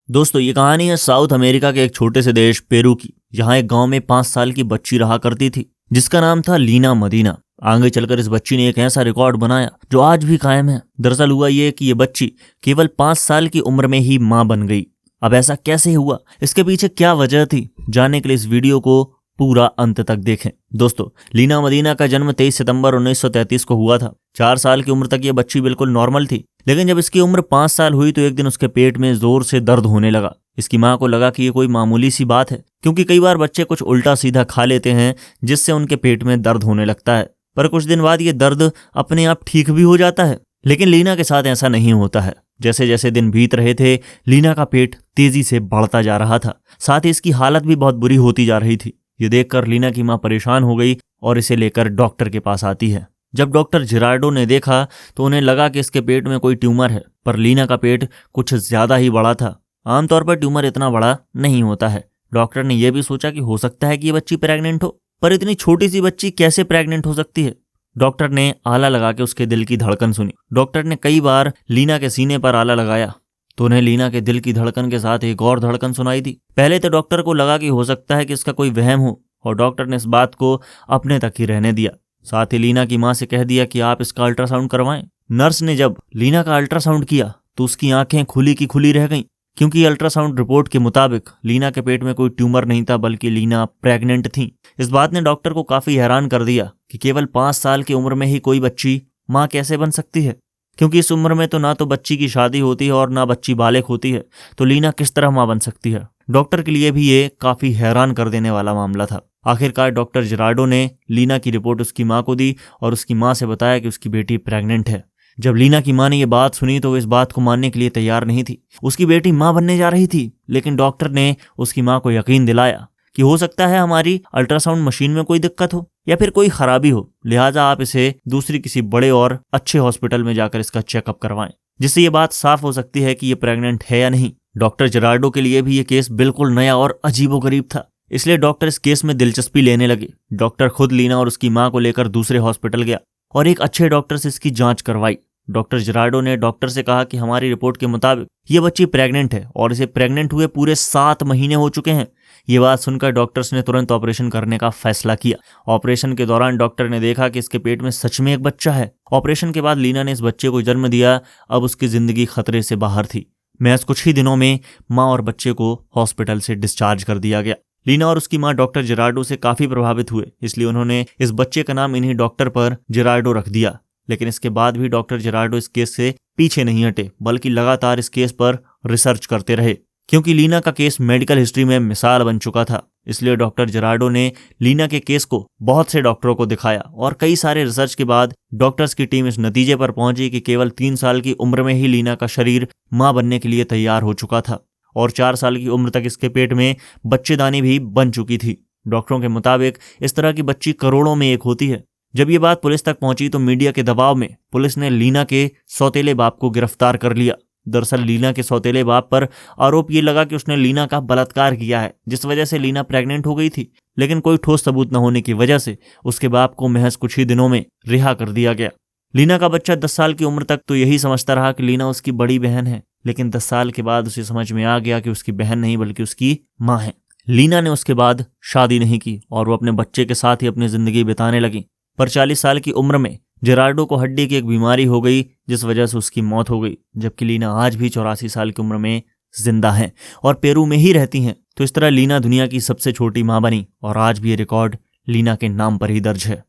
दोस्तों ये कहानी है साउथ अमेरिका के एक छोटे से देश पेरू की। यहाँ एक गांव में 5 साल की बच्ची रहा करती थी जिसका नाम था लीना मदीना। आगे चलकर इस बच्ची ने एक ऐसा रिकॉर्ड बनाया जो आज भी कायम है। दरअसल हुआ ये कि ये बच्ची केवल 5 साल की उम्र में ही मां बन गई। अब ऐसा कैसे हुआ, इसके पीछे क्या वजह थी, जानने के लिए इस वीडियो को पूरा अंत तक देखें। दोस्तों लीना मदीना का जन्म 23 सितंबर 1933 को हुआ था। 4 साल की उम्र तक ये बच्ची बिल्कुल नॉर्मल थी, लेकिन जब इसकी उम्र 5 साल हुई तो एक दिन उसके पेट में जोर से दर्द होने लगा। इसकी मां को लगा कि ये कोई मामूली सी बात है, क्योंकि कई बार बच्चे कुछ उल्टा सीधा खा लेते हैं जिससे उनके पेट में दर्द होने लगता है। पर कुछ दिन बाद ये दर्द अपने आप ठीक भी हो जाता है। लेकिन लीना के साथ ऐसा नहीं होता है। जैसे जैसे दिन बीत रहे थे लीना का पेट तेजी से बढ़ता जा रहा था, साथ ही इसकी हालत भी बहुत बुरी होती जा रही थी। ये देखकर लीना की मां परेशान हो गई और इसे लेकर डॉक्टर के पास आती है। जब डॉक्टर जिरार्डो ने देखा तो उन्हें लगा कि इसके पेट में कोई ट्यूमर है, पर लीना का पेट कुछ ज्यादा ही बड़ा था। आमतौर पर ट्यूमर इतना बड़ा नहीं होता है। डॉक्टर ने यह भी सोचा कि हो सकता है कि ये बच्ची प्रेग्नेंट हो, पर इतनी छोटी सी बच्ची कैसे प्रेग्नेंट हो सकती है। डॉक्टर ने आला लगा के उसके दिल की धड़कन सुनी। डॉक्टर ने कई बार लीना के सीने पर आला लगाया तो उन्हें लीना के दिल की धड़कन के साथ एक और धड़कन सुनाई दी। पहले तो डॉक्टर को लगा कि हो सकता है कि इसका कोई वहम हो, और डॉक्टर ने इस बात को अपने तक ही रहने दिया। साथ ही लीना की मां से कह दिया कि आप इसका अल्ट्रासाउंड करवाएं। नर्स ने जब लीना का अल्ट्रासाउंड किया तो उसकी आंखें खुली की खुली रह गईं, क्योंकि अल्ट्रासाउंड रिपोर्ट के मुताबिक लीना के पेट में कोई ट्यूमर नहीं था, बल्कि लीना प्रेग्नेंट थी। इस बात ने डॉक्टर को काफी हैरान कर दिया कि केवल 5 साल की उम्र में ही कोई बच्ची मां कैसे बन सकती है, क्योंकि इस उम्र में तो ना तो बच्ची की शादी होती है और ना बच्ची बालिग होती है, तो लीना किस तरह मां बन सकती है। डॉक्टर के लिए भी ये काफी हैरान कर देने वाला मामला था। आखिरकार डॉक्टर जिरार्डो ने लीना की रिपोर्ट उसकी मां को दी और उसकी मां से बताया कि उसकी बेटी प्रेग्नेंट है। जब लीना की मां ने ये बात सुनी तो वो इस बात को मानने के लिए तैयार नहीं थी। उसकी बेटी मां बनने जा रही थी, लेकिन डॉक्टर ने उसकी मां को यकीन दिलाया कि हो सकता है हमारी अल्ट्रासाउंड मशीन में कोई दिक्कत हो या फिर कोई खराबी हो, लिहाजा आप इसे दूसरी किसी बड़े और अच्छे हॉस्पिटल में जाकर इसका चेकअप करवाएं, जिससे ये बात साफ हो सकती है कि ये प्रेग्नेंट है या नहीं। डॉक्टर जिरार्डो के लिए भी ये केस बिल्कुल नया और अजीबोगरीब था, इसलिए डॉक्टर इस केस में दिलचस्पी लेने लगे। डॉक्टर खुद लीना और उसकी मां को लेकर दूसरे हॉस्पिटल गया और एक अच्छे डॉक्टर से इसकी जांच करवाई। डॉक्टर जिरार्डो ने डॉक्टर से कहा कि हमारी रिपोर्ट के मुताबिक ये बच्ची प्रेग्नेंट है और इसे प्रेग्नेंट हुए पूरे 7 महीने हो चुके हैं। ये बात सुनकर डॉक्टर्स ने तुरंत ऑपरेशन करने का फैसला किया। ऑपरेशन के दौरान डॉक्टर ने देखा कि इसके पेट में सच में एक बच्चा है। ऑपरेशन के बाद लीना ने इस बच्चे को जन्म दिया। अब उसकी जिंदगी खतरे से बाहर थी। महज कुछ ही दिनों में मां और बच्चे को हॉस्पिटल से डिस्चार्ज कर दिया गया। लीना और उसकी मां डॉक्टर जिरार्डो से काफी प्रभावित हुए, इसलिए उन्होंने इस बच्चे का नाम इन्हीं डॉक्टर पर जिरार्डो रख दिया। लेकिन इसके बाद भी डॉक्टर जिरार्डो इस केस से पीछे नहीं हटे, बल्कि लगातार इस केस पर रिसर्च करते रहे, क्योंकि लीना का केस मेडिकल हिस्ट्री में मिसाल बन चुका था। इसलिए डॉक्टर जिरार्डो ने लीना के केस को बहुत से डॉक्टरों को दिखाया और कई सारे रिसर्च के बाद डॉक्टर्स की टीम इस नतीजे पर पहुंची कि केवल 3 साल की उम्र में ही लीना का शरीर मां बनने के लिए तैयार हो चुका था और 4 साल की उम्र तक इसके पेट में बच्चेदानी भी बन चुकी थी। डॉक्टरों के मुताबिक इस तरह की बच्ची करोड़ों में एक होती है। जब ये बात पुलिस तक पहुंची तो मीडिया के दबाव में पुलिस ने लीना के सौतेले बाप को गिरफ्तार कर लिया। दरअसल लीना के सौतेले बाप पर आरोप ये लगा कि उसने लीना का बलात्कार किया है, जिस वजह से लीना प्रेग्नेंट हो गई थी। लेकिन कोई ठोस सबूत न होने की वजह से उसके बाप को महज कुछ ही दिनों में रिहा कर दिया गया। लीना का बच्चा 10 साल की उम्र तक तो यही समझता रहा कि लीना उसकी बड़ी बहन है, लेकिन 10 साल के बाद उसे समझ में आ गया कि उसकी बहन नहीं बल्कि उसकी मां है। लीना ने उसके बाद शादी नहीं की और वो अपने बच्चे के साथ ही अपनी जिंदगी बिताने लगी। पर 40 साल की उम्र में जिरार्डो को हड्डी की एक बीमारी हो गई, जिस वजह से उसकी मौत हो गई। जबकि लीना आज भी 84 साल की उम्र में जिंदा है और पेरू में ही रहती हैं। तो इस तरह लीना दुनिया की सबसे छोटी मां बनी और आज भी ये रिकॉर्ड लीना के नाम पर ही दर्ज है।